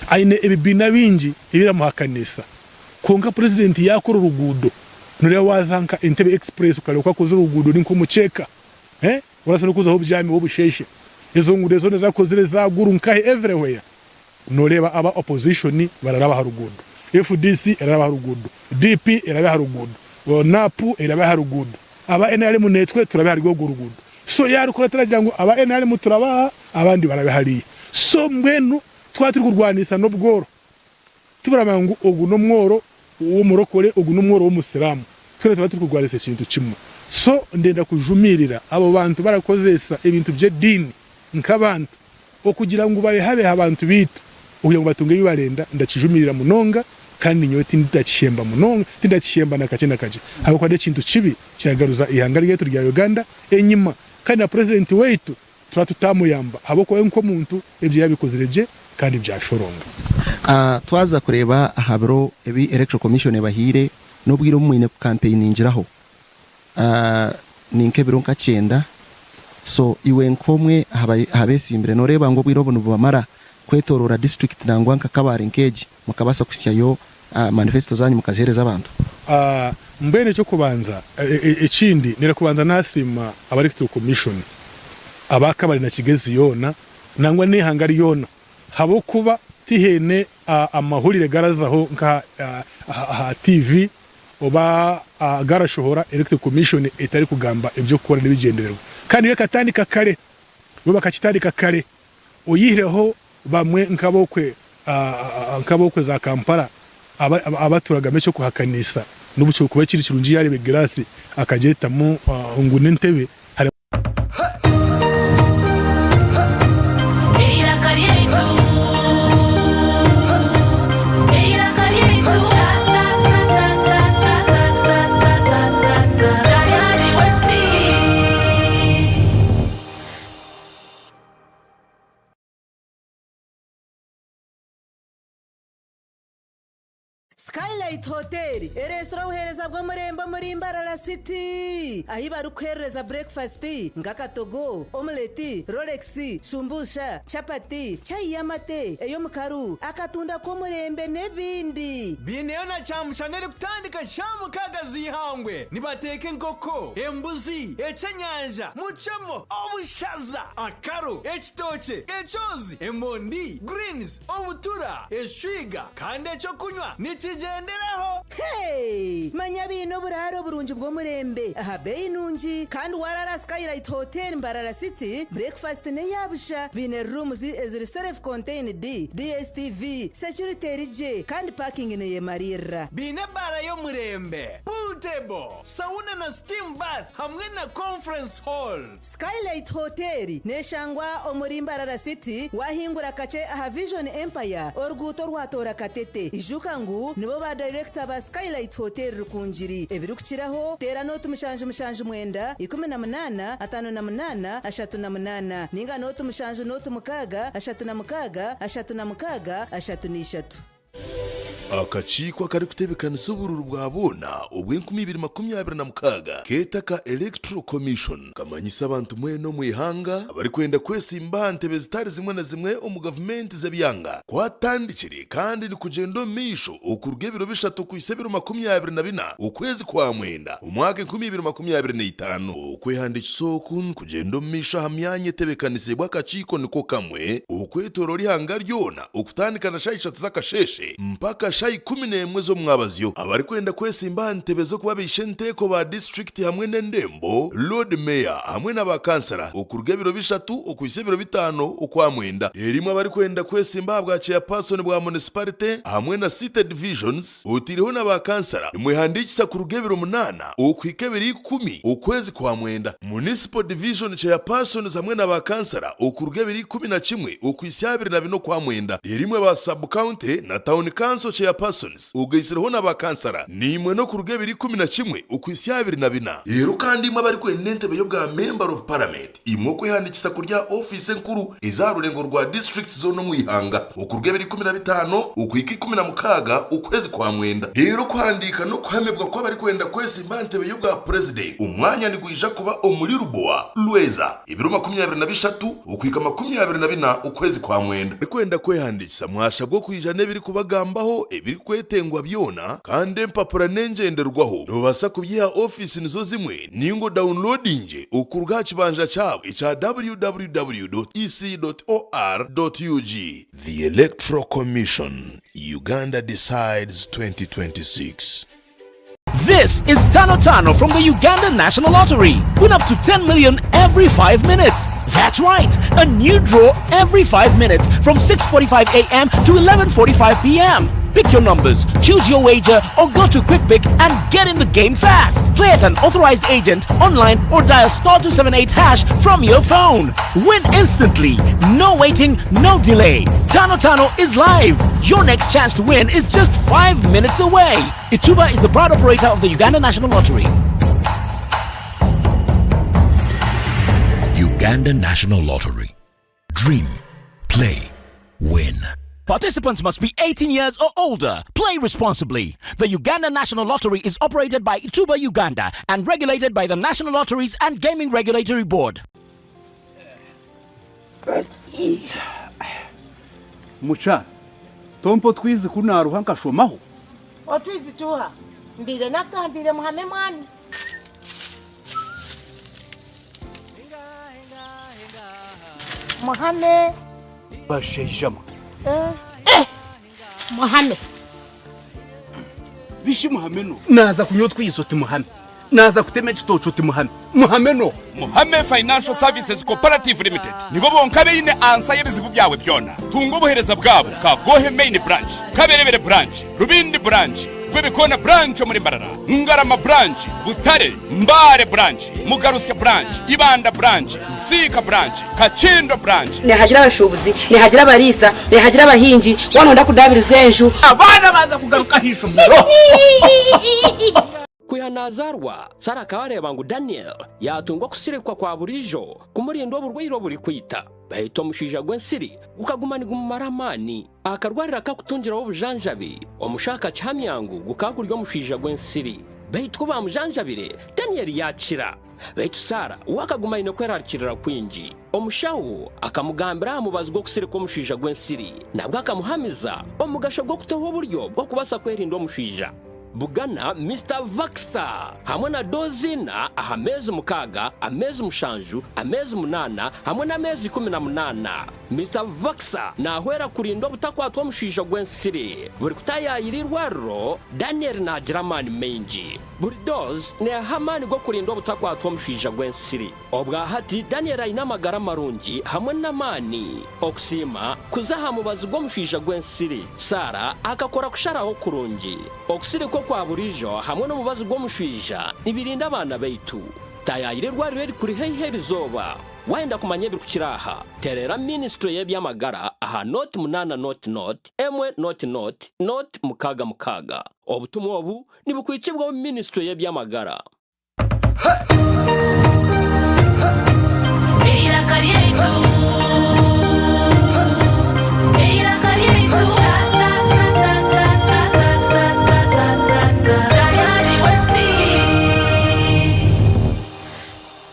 aine ibibina bingi ibiramuhakanisa konka president yakora urugudo nure wazanka Entebbe Express ukale kwa kuza urugudo ninko mucheka urasana kuza ho byami wo busheshe izo ngurezo neza kozire za guru nkahe everywhere noreba aba opposition bararaba harugudo FDC eraba harugudo DP eraba harugudo NAPU eraba harugudo aba NRM munetwe turabe hari gogurugudo so yari kora taragira ngo aba NRM turabaha abandi barabe hari so mbwenu twatiri kurwanisa no bworo tubaramangu ogu no mworo uwo murokore ogu no mworo wo musiramu twere tuba turi kugwarisa ikintu kimwe so ndenda kujumirira abo bantu barakozesa ibintu bye dini nk'abantu okugira ngo babe abantu bitu kugira ngo batunge bibarenda ndakijumirira munonga kandi nyoti ndakishemba munonga tindakishemba nakakena kaje hako kwa kintu kibi cyagaruza ihanga ryetu rya Uganda enyima kandi na president wetu turatutamu habo ko enko muntu ibyo yabikozireje kandi byashoronga twaza kureba habro ebi electoral commission bahire nobwira umwine campaign injiraho ninke bironka 9 so iwe nkomwe habesimbire noreba ngo bwiro bunu bamara kwetorora district nangwa nkakabare nkeje mukabasa kusyayo manifesto zanyu mukajereza abantu mbene cyo kubanza ikindi nira kubanza nasima electoral commission abakabare na kigezi yona nangwa ni hangari yona habo kuba tihene amahurire garazaho nka TV oba garashohora electoral commission etari kugamba ibyo kora nibigendererwa kandi yakatandika kare bo bakakitandika kare oyireho bamwe nkabokwe za Kampala abaturaga mecho kuhakanisa n'ubucyo kuba kiri kirungi yarebe glace akageta mu ngune ntebe Skylight Hotel eresra uhereza bwo murembo muri Mbarara City ahi barukhereza breakfast ngakatogo omelette Rolex shumbusha chapati chai yamate eyo mukaru akatunda ko murembe nebindi bineyo na chamushanere kutandika shamu kagazi ihangwe nibateke nkoko embuzi echenyanja muchamo obushaza akaro ekitoche echozi emondi greens obutura eshwiga kandi echo kunywa nikigenderaho hey manya bino buraro burunji bwo murembe aha beinunji kandi warara Skylight Hotel Mbarara City breakfast ne yabusha bine rooms eziri self contained DSTV security rije kandi parking ne yemarira bine bara yo murembe pool table sauna na steam bath hamwe na conference hall Skylight Hotel neshangwa omuri Mbarara City wahingura kace aha Vision Empire orguto rwatora katete ijuka ngu nibo ba director ba Skylight Hotel rukunjiri ebirukiraho tera notu mushanje mwenda 18 58 38 ninga notu mushanje notu mukaga 36 akacikwa kari kutebekanisa ubururu bwabona ubw'2026 keta ka electoral commission kamanyisa abantu mweno mwihanga abari kwenda kwesimba ntebe zitari zimwe na zimwe mu government zebyanga kwatandikire kandi ni kugendo misho okuruge biro bishatu ku isebiro 24 ukwezi kwa mwenda umwaka 2025 ukwehandikisho kun kugendo misho hamyanye tebekanise bwakaciko niko kamwe ukwetorori hanga ryona ukutandikana shayishatu zakasheshe mpaka shayi 11 zo mwabazyo abari kwenda kwesimba ntebe zo kuba bishenteko ba district hamwe n'endembo Lord Mayor hamwe n'abakansara okuruge biro bishatu ukuyise biro 5 ukwa mwenda erimo abari kwenda kwesimba bwa chairperson bwa municipality hamwe na city divisions utiriho n'abakansara imwehandikisa ku rugebiro 8 ukwike biri 10 ukwezi kwa mwenda municipal division chairperson hamwe n'abakansara okuruge biri 11 ukwisabiri na bino kwa mwenda erimo ba sub county na town council chairpersons ugisireho n'abakansara nimwe no ku ruge biri 11 ukwisabiri na bina rero kandi imwe bari kwenda ntebe yo bwa member of parliament imwe kwihandikisa kurya office nkuru izarurengo rwa district zone mwihanga ukuruge biri 15 ukwiki 16 ukwezi kwa mwenda rero kwandika no kwemebwa kwa bari kwenda kwese impantebe yo bwa president umwanya ni guhisha kuba omuri ruboa Lweza ibiro 23 ukwika 24 ukwezi kwa mwenda bari kwenda kwehandikisa mwasha bwo kwijana biri kubagambaho ebiri kwetengwa byona kandi empapura nengenderwaho no basa kubyiha office nizo zimwe ningo downloadinge ukuruga kibanja cyabo cha www.ec.or.ug. The Electoral Commission, Uganda decides 2026. This is Tano Tano from the Uganda National Lottery. Win up to 10 million every 5 minutes. That's right, a new draw every 5 minutes from 6:45 a.m. to 11:45 p.m. Pick your numbers, choose your wager, or go to QuickPick and get in the game fast. Play at an authorized agent, online, or dial *278# from your phone. Win instantly. No waiting, no delay. Tano Tano is live. Your next chance to win is just 5 minutes away. Ituba is the proud operator of the Uganda National Lottery. Uganda National Lottery. Dream, play, win. Participants must be 18 years or older. Play responsibly. The Uganda National Lottery is operated by Ituba Uganda and regulated by the National Lotteries and Gaming Regulatory Board. Mucha, tompo twizi kuna ruhanka shomaho. Otwizi tuha. Mbire nakambire muhame mwami. Muhame. Bashejama. Muhame. Bishi muhame no. Naza kunyo twizo ti muhame. Naza kutema chitocho ti muhame. Muhame no. Muhame Financial Services Cooperative Limited. Nibo bonkabe ine ansa yebizibu byawe byona. Tungo buhereza bwabo ka Gohe Main Branch, Kaberebere Branch, Rubindi Branch, Gwebikona Branch muri Mbarara, Ngarama Branch, Butare, Mbare Branch, Mugaruske Branch, Ibanda Branch, Sika Branch, Kachindo Branch. Nehagira abashubuzi, nehagira abarisa, nehagira abahinji, wanonda kudabiriza enju. Abana baza kugaruka hisho muro. Kuyanazarwa Sara kabareba ngo Daniel yatungwa kusirekwa kwa burijo kumurindo burwiro buri kwita bahito mushija gwensiri ukagumana igumumaramani akarwarira kakutungira obujanjabi omushaka cyamyangu gukaguryo mushija gwensiri bahito bamujanjabire Daniel yakira bahito Sara wakaguma ino kwerarikirira kwinji omushawo akamugambira mubazgo kusirekwa mushija gwensiri nabwo akamuhamiza omugasho gwo kuteho buryo bwo kubasa kwerinda omushija Bugana Mr. Vaxa hamwe na dozina ahamezi mukaga amezi mushanju amezi munana hamwe na amezi 18 Mr. Vaxa nahwera kurindo butakwatwa mushija gwensiri buri kutayayirirwaro Daniel na German menji buri doz ne hamani go kurindo butakwatwa mushija gwensiri obwa hati Daniel ayina magara marungi hamwe na mani oksima kuzaha mubazi go mushija gwensiri Sara akakora kusharaho kurungi oksiri ko kwa burijo hamwe no mubazi go mushija ibirinda abana baitu tayayirirwa rero kuri hehe zoba wenda kumanye bikukiraha terera ministry y'ebyamagara aha not munana not emwe not mukaga obutumwa obu nibukwikibwa ministry y'ebyamagara Eira karietu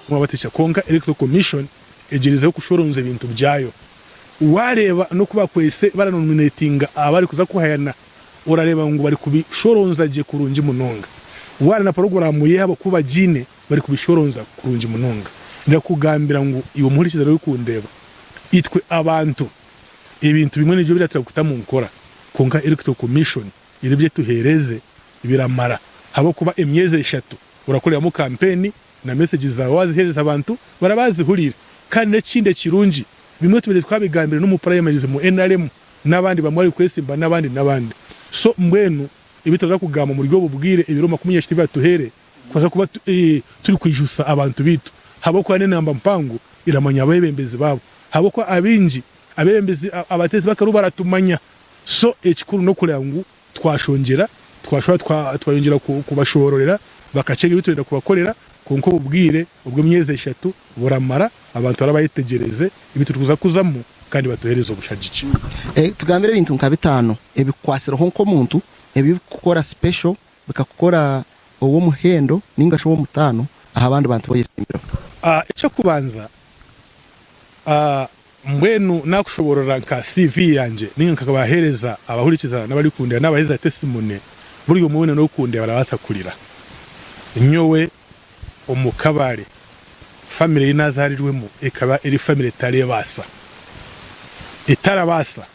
mwabatisha konka Electoral Commission egerezeho kushoronza ibintu byayo wareba no kuba kwese baranominatinga abari kuza kuhayana urareba ngo bari kubishoronza je kurunji munonga wari na programu yabo kuba jine bari kubishoronza kurunji munonga ndakugambira ngo ibo muhurikiza rero kundeba itwe abantu ibintu bimwe n'ibyo biratira kutamu nkora konka Electoral Commission iribye tuhereze biramara habo kuba emyeze 3 urakorera mu campaign na messages zawe wazihereza abantu barabazihurira kandi n'ikinde kirungi bimwe tubere twabigambira no mu primaries mu NRM n'abandi bamwari kwesimba n'abandi so mbwenu ibitoza kugama mu ryo bubwire ibiro 20 batuhere kwaza kuba turi kwijusa abantu bitu habo kwa namba mpango iramanya abebembezi babo habo kwa abinji abebembezi abatezi bakaru baratumanya so ekikuru no kurangu twashongera twayongera kubashororera bakacega bitunda kubakorera konko bubwire ubwo myeze 3 buramara abantu barabayitegereze ibituruza kuzamo kandi batuhereza ubushagici tugambire ibintu nka bitano ebikwasira honko muntu ebikukora special bikakukora uwo muhendo ningasho wo mutano aha abandi bantu boyesimbira icyo kubanza mbwenu nakushoborora nka CV yanje ninka kabahereza abahurikiza n'abari kundira n'abaheza testimony buri umubone no kundira barabasakurira nyowe omukabare family inazarirwemo ikaba iri family tarebasa itarabasa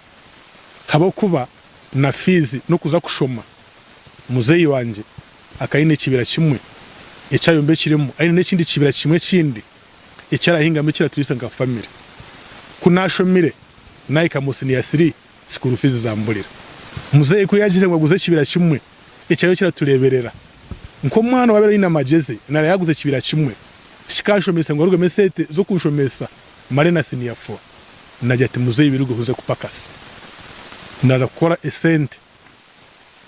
kabo kuba na fizi no kuza kushoma muzeyi wanje akayine kibira kimwe icayombe kirimo ari n'ikindi kibira kimwe kindi icyarahinga mukira turisa nga family kunashomire naika musini ya 3 sikuru fizi zamburira muzeyi ko yagize ngo aguze kibira kimwe icyayo kiratureberera nko mwana wabera ina mageze nara yaguze kibira kimwe sikashomesa ngo rugo mesete zo kushomesa marena senior 4 najya ati muzeyi birugo huze kupakasa ndaza gukora esente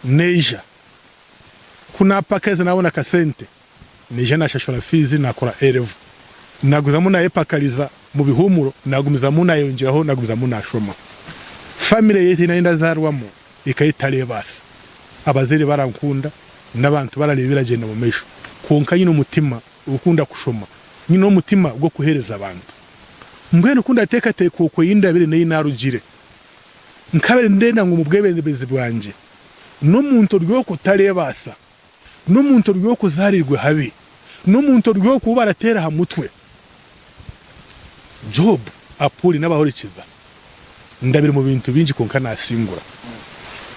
neja kuna pakeze nabona kasente neja nashashora fizi nakora erevu naguza muna epakaliza mu bihumuro nagumiza muna yongeraho naguza muna shoma family yete naenda zarwamo ikayitalebasa abazere barankunda n'abantu bararebera genda mu mesho konka nyino mutima ukunda kushoma nyino mutima gwo kuhereza abantu mbwene ukunda teka teko ko yindabire nayi narugire nkabere ndenda ngo mubwebeze bwanje no muntu ryo kutalebasa no muntu ryo kuzarirwe habi no muntu ryo kubaratera hamutwe Job apuri n'abahorikiza ndabire mu bintu binji konka nasingura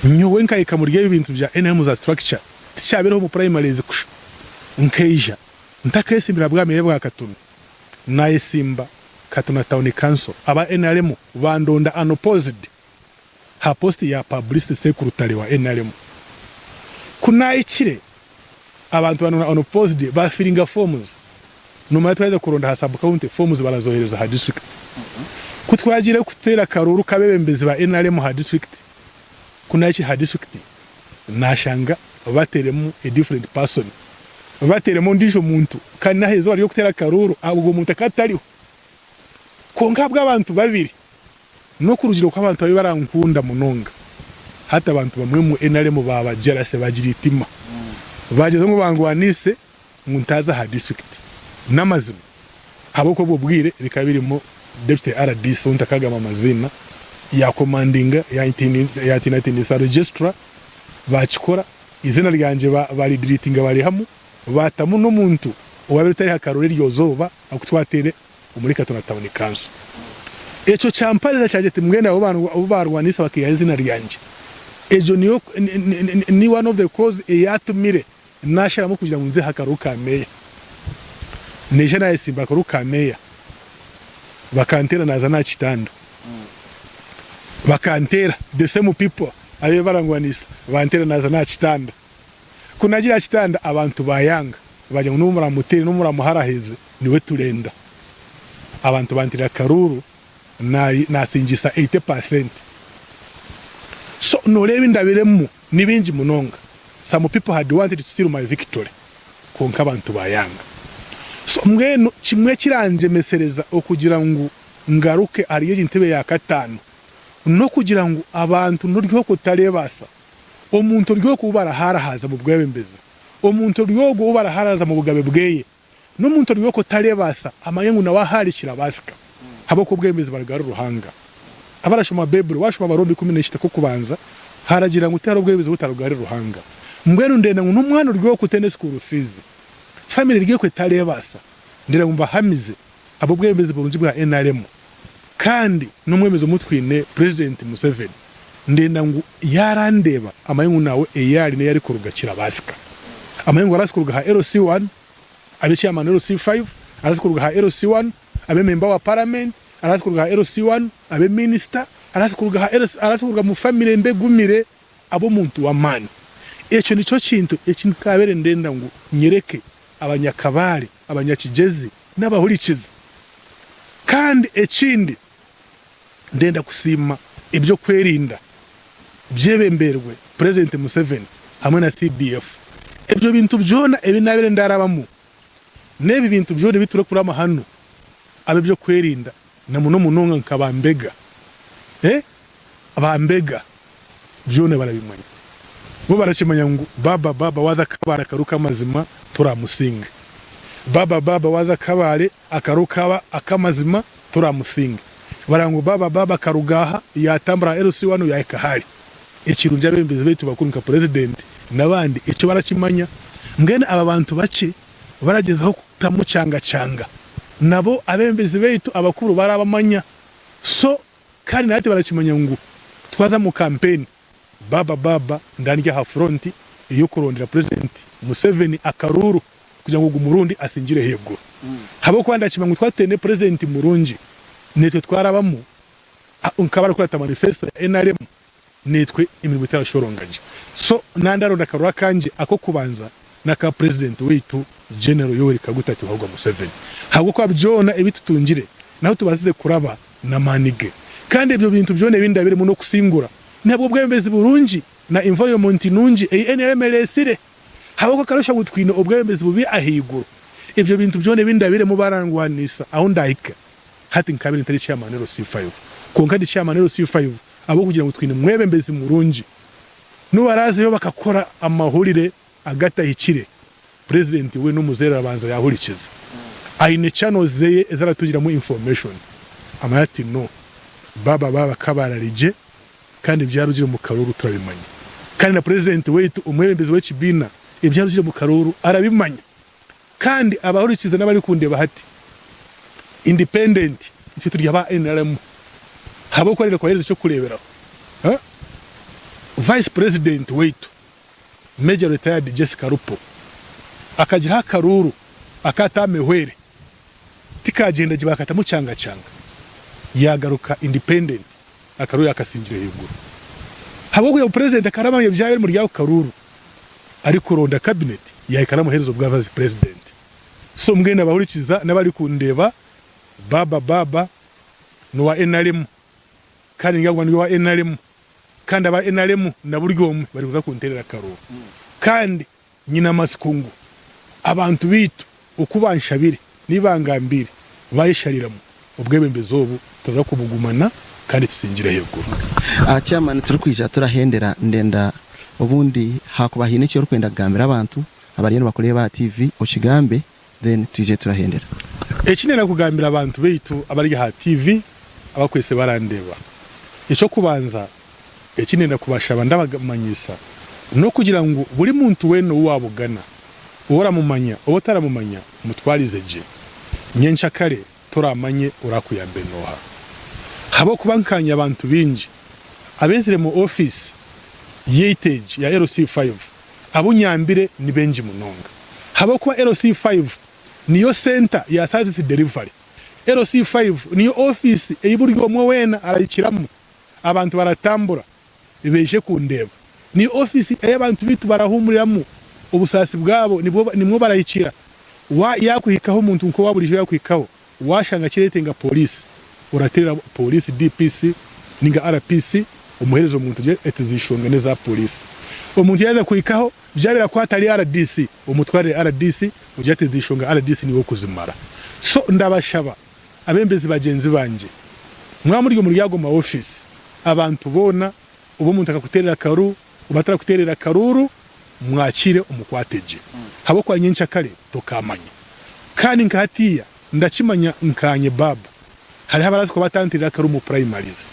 nyowe nkayika muri ibintu bya NM za structure tyabereho mu primary ezikusha nkeija ntakayesimbira bwameye bwa katuna naye simba katuna town council aba NRM bandonda unopposed ha post ya publicity secretary wa NRM kuna ikire abantu banona unopposed ba filling forms no matwaza kuronda ha sub county forms barazohereza ha district kutwagire kutera karuru kabebembezi ba NRM ha district kuna iki ha district nashanga bateremu a different person bateremu ndisho muntu kandi nahezo ari yo kutera karuru ahubwo muntu akatariho konka bw'abantu babiri no kurugiro kw'abantu babi barankunda munonga hata abantu bamwe mu NRM baba jealous bagiritima bageze ngo bangwanise muntaza ha district namazima haboko bwo bwire bikabirimo deputy RDC untakagama amazina ya commanding ya intinatinisa registrar bakikora izina ryanje bari deleting bari hamu batamu no muntu wabitari hakarore ryozoba akutwatere umurika tunatawuni kanso eco champariza cyagete mwenda abo barwanisa bakiya izina ryanje ejo niyo ni one of the cause yatumire nashara mu kugira ngo nze hakaruka meya neje na Simba karuka meya bakantera naza na kitando bakantera the same people abe barangwanisa bantera naza na kitanda kunagira kitanda abantu bayanga baje ngo numura muteri numura muharaheze niwe turenda abantu bantira karuru nasingisa 80%. So no lebi ndabiremu nibinji munonga. Some people had wanted to steal my victory konka abantu bayanga. So mweno kimwe kiranje mesereza okugira ngo ngaruke ariye intebe ya katano no kugira ngo abantu nuryo kutarebasa omuntu ryo kubara harahaza mu bwebembeza omuntu ryo kubara haraza mu bugabe bweye no muntu ryo kutarebasa amayengu na waharikira basika habo ko bwembeza baragara ruhanga abarashoma bebru washoma barombi 10 ko kubanza haragira ngo utaro bwembeza butarugara ruhanga mbwenu ndenda ngo numwana ryo kutenesi ku rufizi family ryo kwetarebasa ndira ngumva hamize abo bwembeza burunzi bwa NRM kandi numwemezo mutwine president Museveni ndenda ngo yarandeba amayengu nawe eyari ne yari kurugakira basika amayengu arasikuruga ha LC1 abici amano LC5 arasikuruga ha LC1 abe member wa parliament arasikuruga ha LC1 abe minister arasikuruga ha arasikuruga mu family mbegumire abo muntu wa mani eco nico kintu ekintu kabere ndenda ngo nyereke abanyakabare abanyakigezi n'abahurikiza kandi ekindi ndenda kusima ibyo kwerinda byebemberwe president Museveni hamwe na CDF ibyo bintu byona ebinabere ndarabamu nebi bintu byone bitura kuri amahano abe byo kwerinda na muno munonga nkabambega abambega byone barabimanya bo barashimanya ngo baba waza kabara karuka mazima turamusinga baba waza kabare akaruka akamazima turamusinga barango baba karugaha yatambara LC1 ya ekahari ikirunja bembeze betu bakunka president nabandi ico barakimanya ngene aba bantu bake baragezaho kutamucanga canga nabo abembeze betu abakuru barabamanya so kandi nati barakimanya ngo twaza mu campaign baba ndanje ha front iyo kurondera president Museveni akaruru kugira ngo umurundi asingire hego habo kwanda kimangu twatene president Murunji netwe twarabamu unkabara kurata manifesto ya NRM nitwe imirimo itarashorongaje so nandaro ndakarura kanje ako kubanza naka president witu General Yoweri Kaguta Tiwahogwa Museveni habwo kwa byona ibitutungire naho tubasize kuraba na manige kandi ibyo bintu byone bindabire mu no kusingura ntabwo bwembezi burungi na environment nungi NRMLSire habwo karusha gutwina ubwembezi bubi ahiguru ibyo bintu byone bindabire mu barangwanisa aho ndahika hati nkabiri ntari chairman C5 konka di chairman C5 abo kugira ngo twine mwebembezi murungi n'ubaraze yo bakakora amahurire agatahikire president we n'umuzera abanza yahurikiza aine channel zeye ezaratugira mu information amayati no baba kabararije kandi byarugire mu karuru turabimanya kandi na president wetu umwembezi w'Ekibina ibyarugire mu karuru arabimanya kandi abahurikiza n'abari kundeba hati independent icyo turya ba NRM habo ko rero kwahereza cyo kureberaho vice president wetu Major retired Jessica Rupo akagira akaruru akatamehwere tikagenda gibakata mucanga yagaruka independent akaruru akasinjira higuru habo ko president akaramanye byawe mu ryawo karuru ariko ronda cabinet yayikana muherezo bwa vice president so mwene abahurikiza n'abari kundeba baba no wa NRM kandi ngagwa ni wa NRM kandi aba NRM na buryo umwe bari kuza kunterera karuru kandi nyina masikungu abantu bitu ukubanshabire nibangambire bayishariramo ubwebembezobu tuza kubugumana kandi tusingira heguru chairman turi kwija turahendera ndenda ubundi hakubahine cyo rukwenda gambira abantu abariyeno bakoreye ba TV ukigambe then tuje turahendera ekinera kugambira abantu bitu abari ha TV abakwese barandeba ico kubanza ekinenda kubashaba ndabamanyisa no kugira ngo buri muntu weno wabugana ora mumanya obotara mumanya mutwarize je nyencha kare turamanye urakuyambe noha habo kubankanya abantu binji abezire mu office yetage ya LC5 abunyambire ni benji munonga habo kuba LC5 niyo center ya service delivery LC5 niyo office eyiburyo mwe wena arayikiramo abantu baratambura ibeje kundeba ni office y'abantu bitu barahumuriramo ubusasi bwabo nimwo barayikira wa yakuhikaho umuntu nko waburije yakuhikaho washanga kiretenga police uratera police DPC ninga RPC umuherezo umuntu je etizishonga neza police umuntu yaza kuhikaho byabira ko atari RDC umutware RDC ujate zishonga RDC niwo kuzimara so ndabashaba abembezi bagenzi banje mwamuri mu ryago ma office abantu bona ubu muntu akakuterera karu ubatara kuterera karuru mwakire umukwateje habo kwa nyincha kare tokamanya kandi nkatiya ndakimanya nkanye baba hari habarazi ko batantira karu mu primaries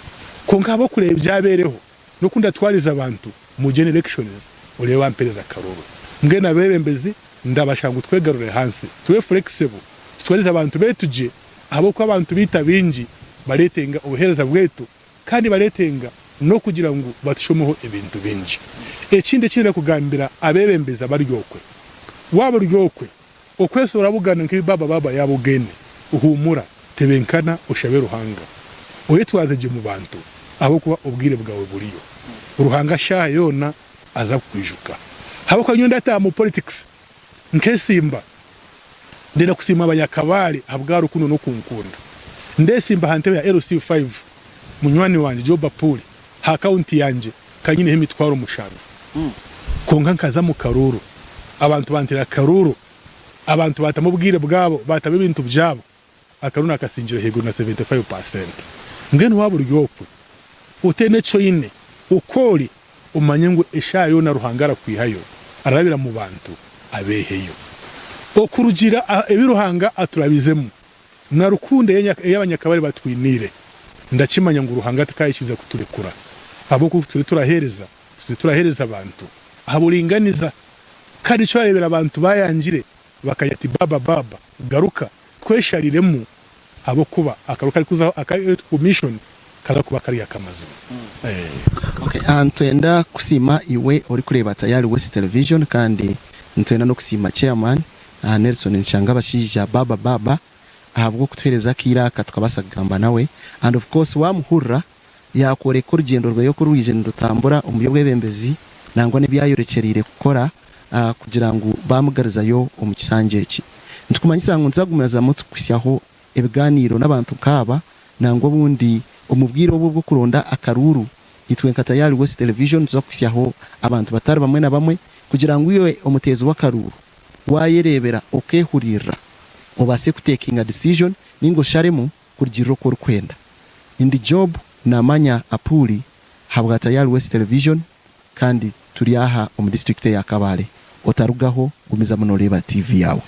ko nkabo kureba byabereho no kunda twariza abantu mu generations ureba mpereza karuru mwe nabebembezi ndabashanga twegarure hansi twe flexible twariza abantu betuje habo ko abantu bita binji baretenga ubuhereza bwetu kandi baretenga no kugira ngo batushomoho ibintu binji ekinde kirira kugambira abebembeza baryokwe wabo ryokwe okwese urabugana nkibi baba yabugene uhumura tebenkana ushabe ruhanga oyetwaze je mu bantu aho kuba ubwire bwawe buriyo uruhanga sha yona aza kwijuka habo kwa nyonda ta mu politics nkesimba ndenda kusima abanyakabari abwaro kuno no kunkunda ndesimba hantebe ya LC5 munywani wanje Joba Puli ha account yanje kanyine hemitwaro mushano konka nkaza mu karuru abantu bantira karuru abantu batamubwire bwabo batabe ibintu byabo akaruna akasinjira hego na 75% ngene waburi yopwe utene choine ukori umanye ngo eshayo na ruhangara kwihayo arabira mu bantu abeheyo okurugira ebiruhanga aturabizemo na rukunde y'abanyakabari batwinire ndakimanya ngo uruhanga takayikiza kuturekura abo ko turahereza abantu aburinganiza kandi cyo barebera abantu bayangire bakayati baba garuka kweshariremo abo kuba akaruka ari kuzaho commission kaza kuba kari yakamazi okay antenda kusima iwe uri kureba tayari West Television kandi ntenda no kusima chairman Nelson Nshanga bashija baba ahabwo kutwereza kiraka tukabasagamba nawe and of course wamuhurra yakore ko rugendo rwayo ko rwijene rutambura umuyobwe bembezi nangwa n'ibyayorekerire gukora kugira ngo bamugarizayo umukisanjeki ntukumanyisa ngo nzagumaza mutu kusyaho ebiganiro n'abantu kaba nangwa bundi umubwiro bwo kuronda akaruru itwenka tayari West Television zo kusyaho abantu batari bamwe na bamwe kugira ngo iwe umutezi w'akaruru wayerebera okehurira obase kutekinga decision ningo sharemu kurigiro ko rukwenda indi job namanya apuli habwa tayari West Television kandi turi aha mu district ya Kabale otarugaho gumiza munoreba TV yawe.